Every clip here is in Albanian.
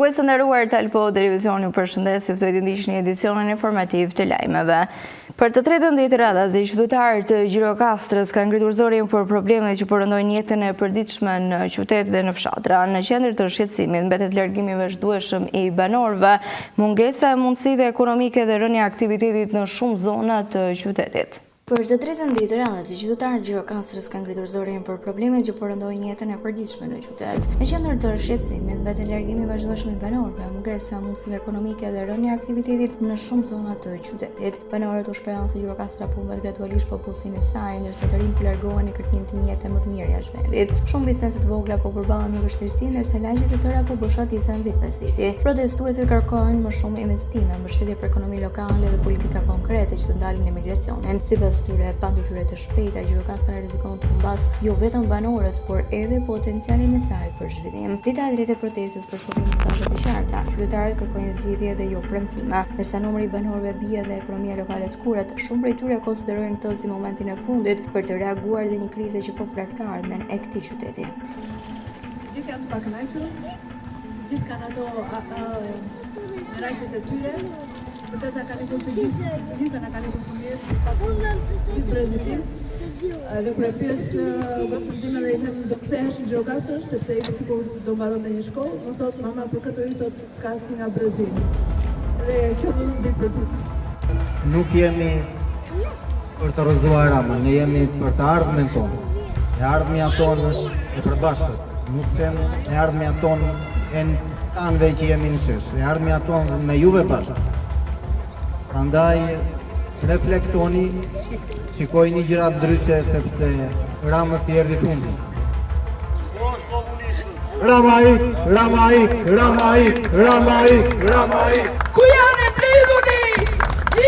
Shikues të nderuar, Talpo Televizioni ju përshëndes, ju ftoj të ndiqni edicionin informativ të lajmeve. Për të tretën ditë radhazi, qytetarët të Gjirokastrës kanë ngritur zërin për problemet që përëndojnë jetën e përditshme në qytet dhe në fshatra. Në qendër të shqetësimit mbetet largimi i vazhdueshëm i banorëve, mungesa e mundësive ekonomike dhe rënja e aktivitetit në shumë zona të qytetit. Për të tretën ditë radhazi, qytetarët e Gjirokastrës kanë ngritur zërin për problemet që përëndojnë jetën e përditshme në qytet. Në qendër të shqetësimit mbetet largimi i vazhdueshëm i banorëve, mungesa e mundësive ekonomike dhe rënja e aktivitetit në shumë zona të qytetit. Banorët u shprehan se Gjirokastra humbat gradualisht popullsimin e saj, ndërsa të rinjt largohen në kërkim të një jete më të mirë jashtë vendit. Shumë biznese të vogla po përballen me vështirësi, ndërsa lagjet e tëra po boshatisen vit pas viti. Protestuesit kërkojnë më shumë investime, mbështetje për ekonomi lokale dhe politika konkrete që të ndalin emigracionin. Sipas tyre, pa ndërhyrje të shpejta, Gjirokastra rrezikon të humbas jo vetëm banorët, por edhe potencialin e saj për zhvillim. Dita e tretë e protestës përsëri mesazhe të qarta. Qytetarët kërkojnë zgjidhje dhe jo premtime. Ndërsa numri i banorëve bie dhe ekonomia lokale skuret, shumë prej tyre konsiderojnë këtë si momentin e fundit për të reaguar dhe një krize që po praktikon ardhmen e këtij qyteti. Gjithë janë të pakënaqur, gjithë kanë ato rajset e tyre. Vërtet kanë ikur të gjithë na kanë ikur të mirë, gjithë prezitim. Dhe kur e pyes vëfundime dhe i them do kthehesh në Gjirokastër, sepse i sikur do mbaron në një shkollë, më thot mama për këtë i thot s'ka asnjë nga brezimi. Dhe kjo do të bëj për ditë. Nuk jemi për të rrëzuar Ramën, ne jemi për të ardhmen tonë. E ardhmja tonë është e përbashkët. Nuk them e ardhmja tonë e në anëve që jemi në shesh, e ardhmja tonë me juve bashkë. Prandaj reflektoni, shikojini gjëra ndryshe sepse Ramës i erdhi fundi. Rama ik, Rama ik, Rama ik, Rama ik, Rama ik. Ku janë blidhuni?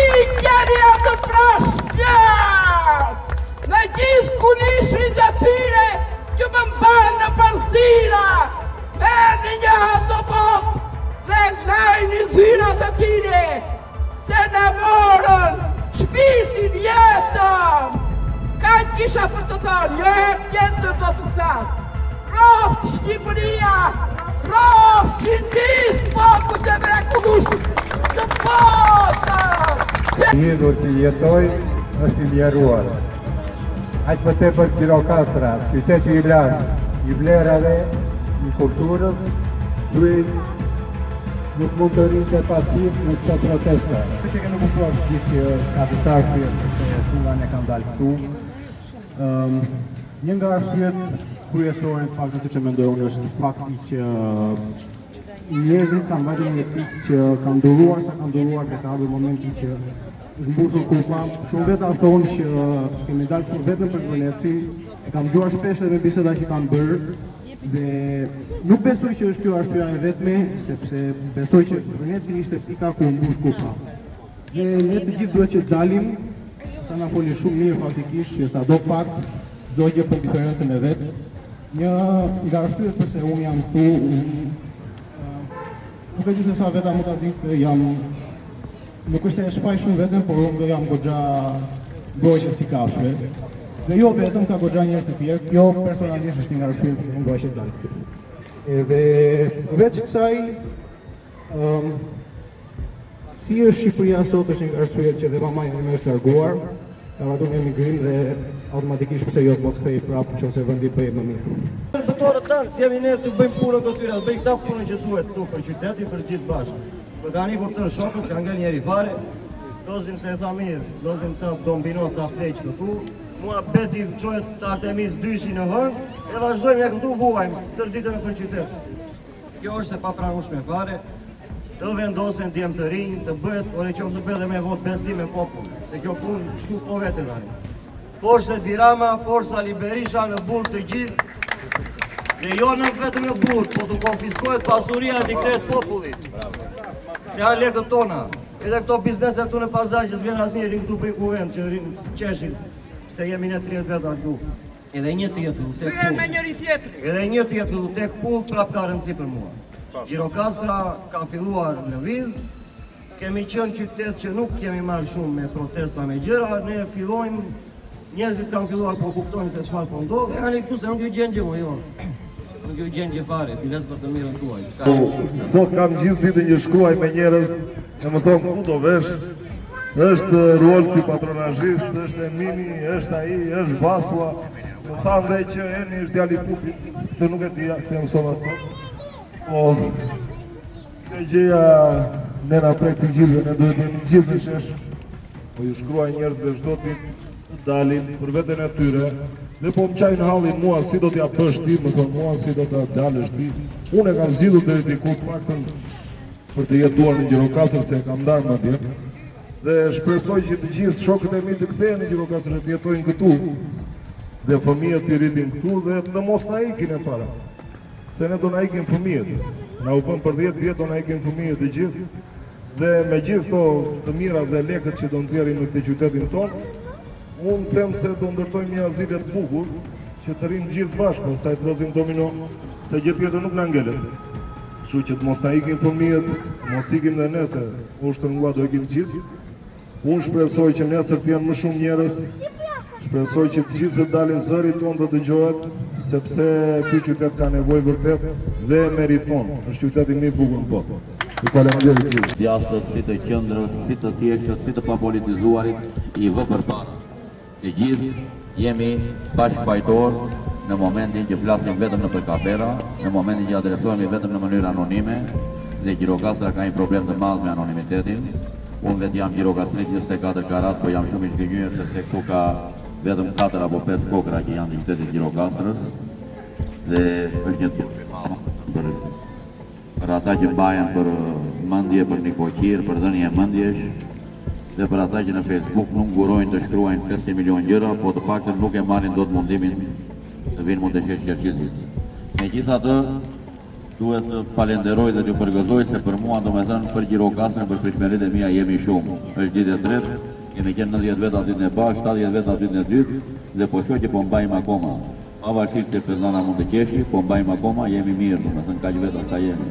Ikjani atë prashja! Me gjithë kunishrit e tyre që më mbanë në përsira, merrni një autobus dhe lajni zyrat e tyre, se në morën shpisin jetën. Ka kisha për të thonë, jo e tjetër do të flasë. Roftë Shqipëria, roftë shindis popë të mrekullueshëm të botës. Lidhur të jetoj është i vjeruar. Aq më tepër Gjirokastra, qyteti i lartë, i vlerave, i kulturës, duhet nuk mund të rritë pasiv në këtë protesta. Që ke nuk kuptuar gjithë që ka disa arsyet pëse shumë ne kanë dalë këtu. Një nga arsyet kryesore në faktin siç e mendoj unë është fakti që njerëzit kanë vajtur në një pikë që kanë ndulluar sa kanë ndulluar dhe ka ardhur momenti që është mbushur kupa. Shumë veta thonë që kemi dalë këtu vetëm për Zvëneci. E kam dëgjuar shpesh edhe biseda që kanë bërë. Dhe nuk besoj që është kjo arsyeja e vetme, sepse besoj që Zvëneci ishte pika ku mbush kupa. Dhe ne të gjithë duhet që dalim, sa na folin shumë mirë faktikisht, që sado pak, çdo gjë për diferencën e vet. Një nga arsyet pse unë jam këtu, nuk e di se sa veta mund ta di, nuk është se e shfaq shumë veten, por unë jam goxha brojtje si kafshë. Dhe jo vetëm ka goxha njerëz të tjerë, jo personalisht është një nga arsyet që unë dua dal këtu. Edhe veç kësaj, si është Shqipëria sot është një nga arsyet që dhe mama ime më është larguar, ka vazhduar në emigrim dhe automatikisht pse jo të mos kthej prapë nëse vendi bëhet më mirë. Shëtorët tanë, si jemi ne të bëjmë punën këtyre, të bëjmë këta punën që duhet këtu për qytetin, për gjithë bashkë. Për ka një për të shokët, që angel njeri fare, lozim se e tha mirë, lozim ca dombino, ca fleq këtu, mua beti qohet të Artemis 2 në hërë, e vazhdojmë e këtu vuajmë, tërë ditën për qytet. Kjo është se pa pranueshme fare, të vendosen t'jem të rinj, të bëhet, ore qoftë të bëhet dhe me vot besim e popull, se kjo punë shumë po vete tani. Poshtë e Dirama, poshtë Sali Berisha në burë të gjithë, dhe jo në vetëm në burë, po të konfiskohet pasuria e dikret popullit. Se janë lekët tona, edhe këto bizneset këtu në pazar që s'vjen asnjë rinë këtu për i kuvend, që rinë qeshin, se jemi në 30 veta këtu. Edhe një tjetër, edhe një tjetër, tek punë prap ka rëndësi për mua. Gjirokastra ka filluar në vizë, kemi qenë qytet që nuk kemi marrë shumë me protesta me gjëra, ne fillojmë, njerëzit kanë filluar po kuptojnë se çfarë po ndodh, e ani këtu se nuk ju gjen gjë, jo. Nuk ju gjenë gjefare, biles për të mirën tuaj. Sot kam gjithë ditën një shkruaj me njerëz e më thonë ku do vesh. Është Ruolci patronazhist, është Emini, është ai, është Basua. Më thanë dhe që Eni është djali Pupit, këtë nuk e dija, këtë e mësova sot. Po, kjo gjeja nena prek të gjithë, ne duhet jemi gjithë në shesh. Po ju shkruaj njerëzve çdo ditë dalin për veten e tyre. Dhe po më qajnë hallin mua si do t'ja bësh ti, më thonë mua si do t'ja dalësh ti. Unë e kam zgjidhur deri diku të paktën për të jetuar në Gjirokastër se e kam ndarë madje. Dhe shpresoj që të gjithë shokët e mi të kthehen në Gjirokastër dhe të jetojnë këtu. Dhe fëmijët të rritin këtu dhe të mos na ikin e para. Se ne do na ikin fëmijët. Na u bën për 10 vjet do na ikin fëmijët e gjithë. Dhe me gjithë këto të mira dhe lekët që do nxjerrim në këtë qytetin tonë, unë them se do ndërtojmë një azile të bukur që të rinë gjithë bashkë, pastaj të rrezim domino, se gjë tjetër nuk na ngelet. Kështu që të mos na ikin fëmijët, mos ikim dhe ne se ushtër ngua do ikim gjithë. Unë shpresoj që nesër të jenë më shumë njerëz, shpresoj që të gjithë të dalin zëri tonë të dëgjohet, sepse ky qytet ka nevojë vërtet dhe meriton. Është qyteti më i bukur në botë. Ju falenderoj gjithë. Djastët, si të qendrës, si të thjeshtët, si të papolitizuarit, i vë përpara. Të gjithë jemi bashkëfajtor në momentin që flasim vetëm në kamera, në momentin që adresohemi vetëm në mënyrë anonime, dhe Gjirokastra ka një problem të madh me anonimitetin. Unë vetë jam gjirokastrit 24 karat, po jam shumë i shkënjyer sepse këtu ka vetëm 4 apo 5 kokra që janë të qytetit Gjirokastrës dhe është një turp i madh për ata që mbahen për mendje, për një koqir, për dhënie mendjesh dhe për ata që në Facebook nuk ngurojnë të shkruajnë 50 milion gjëra, po të paktën nuk e marrin dot mundimin të vinë mund të shesh qerqizit. Megjithatë, duhet të falenderoj dhe t'ju përgëzoj se për mua, domethënë për Gjirokastrën, për prishmëritë e mia jemi shumë. Është ditë e drejtë, kemi qenë 90 vjet aty në bashkë, 70 vjet aty në dytë dhe po shoh që po mbajmë akoma. Pavarësisht se Pezana mund të qeshi, po mbajmë akoma, jemi mirë, domethënë kaq vetë sa jemi.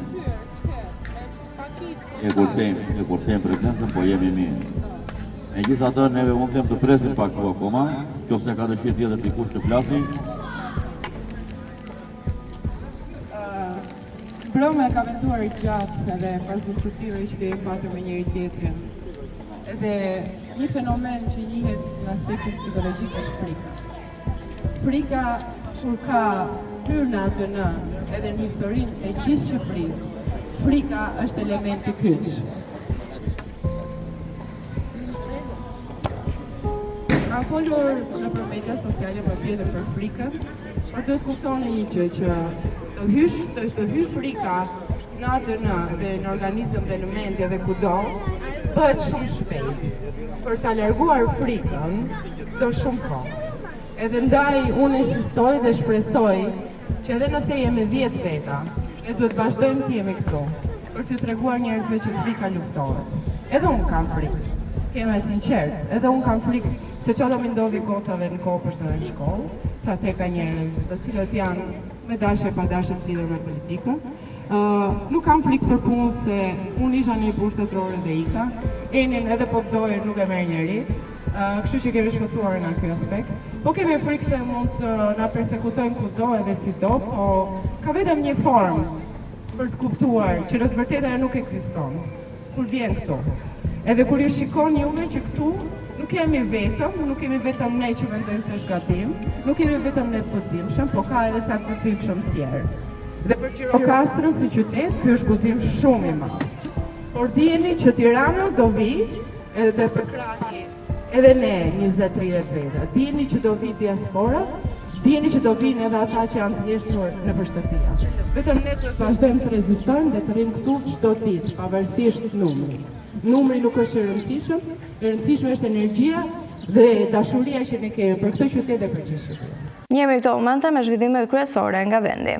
E kursejmë prezencën, po jemi mirë. Megjithatë, neve mund them të presim pak këtu akoma, nëse ka dëshirë tjetër dikush të flasë. Broma ka venduar i gjatë edhe pas diskutimeve që kemi pasur me njëri tjetrin. Edhe një fenomen që njihet në aspektin psikologjik është frika. Frika kur ka hyrë në atë në edhe në historinë e gjithë Shqipërisë, frika është element i kyç. Ka folur në media sociale për vjetër për frikën, por duhet kuptoni një gjë që të hy frika në atë në dhe në organizëm dhe në mendje dhe kudo, bëhet shumë shpejt. Për ta larguar frikën, do shumë kohë. Edhe ndaj unë insistoj dhe shpresoj që edhe nëse jemi 10 veta, ne duhet vazhdojmë të jemi këtu për të treguar njerëzve që frika luftohet. Edhe unë kam frikë, keme sinqert, edhe unë kam frikë se që do mi ndodhi gocave në kopësht dhe në shkollë, sa te ka njerëz të cilët janë me dashe pa dashe të lidhur me politikën. Nuk kam frikë për punë se unë isha një burë shtetërore dhe ika, Enin edhe po të dojë nuk e merë njeri, kështu që kemi shpëtuar nga kjo aspekt. Po kemi frikë se mund të na persekutojnë kudo edhe si do, po ka vetëm një formë për të kuptuar që në të vërtetë ajo nuk ekziston, kur vjen këtu. Edhe kur ju shikon juve që këtu nuk kemi vetëm ne që mendojmë se është gabim, nuk kemi vetëm ne të guximshëm, po ka edhe ca të guximshëm tjerë. Dhe për Gjirokastrën si qytet, ky është guxim shumë i madh. Por dijeni që Tirana do vi edhe për krahje, edhe ne 20-30 veta. Dijeni që do vi diaspora, dijeni që do vinë edhe ata që janë të jeshtur në shtëpia. Vetëm ne duhet vazhdojmë të rezistojmë dhe të rrim këtu çdo ditë, pavarësisht numrit. Numri nuk është e rëndësishëm, e rëndësishme është energjia dhe dashuria që ne kemi për këtë qytet dhe për Shqipërinë. Jemi këto momente me zhvillimet kryesore nga vendi.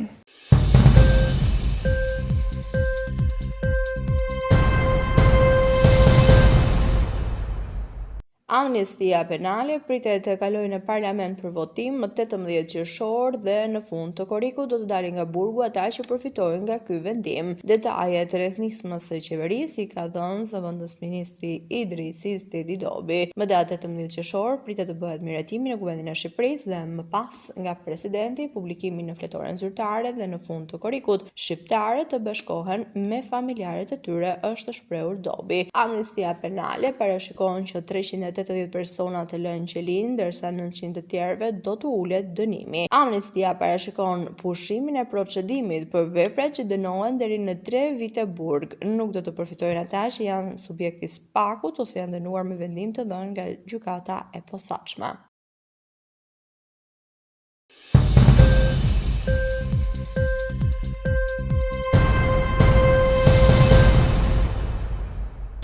Amnistia penale pritet të kalojë në parlament për votim më 18 qershor dhe në fund të korrikut do të dalin nga burgu ata që përfitojnë nga ky vendim. Detajet rreth nismës së qeverisë i ka dhënë zëvendës ministri i drejtësisë Tedi Dobi. Më datë 18 qershor pritet të bëhet miratimi në Kuvendin e Shqipërisë dhe më pas nga presidenti publikimi në fletoren zyrtare dhe në fund të korrikut shqiptarët të bashkohen me familjarët e tyre, është shprehur Dobi. Amnistia penale parashikon që 380 persona të lënë qelin, ndërsa 900 të tjerëve do të ulet dënimi. Amnistia parashikon pushimin e procedimit për veprat që dënohen deri në 3 vite burg. Nuk do të përfitojnë ata që janë subjekti spakut ose janë dënuar me vendim të dhënë nga gjykata e posaçme.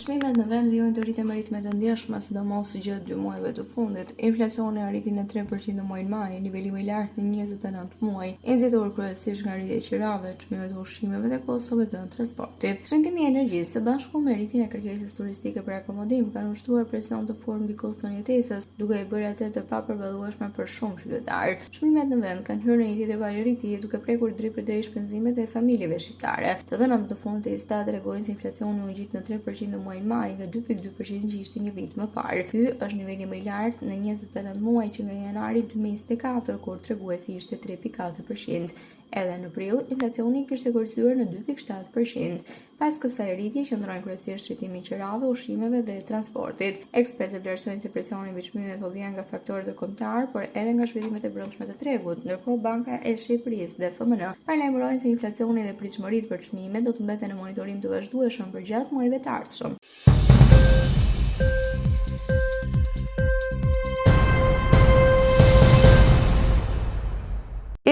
Çmimet në vend vijojnë të rriten me ritme të ndjeshme, sidomos gjatë 2 muajve të fundit. Inflacioni arriti në 3% në muajin maj, niveli më i lartë në 29 muaj, nxitur kryesisht nga rritja e qirave, çmimet e ushqimeve dhe kostove të transportit. Shëndimi i energjisë së bashku me rritjen e kërkesës turistike për akomodim kanë ushtruar presion të fortë mbi koston e jetesës, duke i bërë atë të papërballueshme për shumë qytetarë. Çmimet në vend kanë hyrë në një tjetër valë rritje, duke prekur drejt shpenzimet e familjeve shqiptare. Të dhënat të fundit të Istat tregojnë se inflacioni u ngjit në 3% në muajin maj nga 2.2% që ishte një vit më parë. Ky është niveli më i lartë në 29 muaj që nga janari 2024, kur treguesi ishte 3.4%. Edhe në prill, inflacioni kishte kursuar në 2.7%. Pas kësaj rritje qëndron kryesisht shqetimi i qirave, ushqimeve dhe transportit. Ekspertët vlerësojnë se presioni mbi çmimet po vjen nga faktorë ndërkombëtar, por edhe nga zhvillimet e brendshme të tregut. Ndërkohë Banka e Shqipërisë dhe FMN paralajmërojnë se inflacioni dhe pritshmëritë për çmimet do të mbeten në monitorim të vazhdueshëm për gjatë muajve të ardhshëm.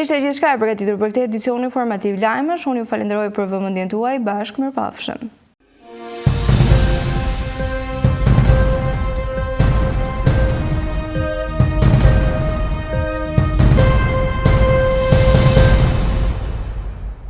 Ishte gjithçka e përgatitur për këtë edicion informativ lajmesh. Unë ju falenderoj për vëmendjen tuaj. Bashkë mirëpafshim.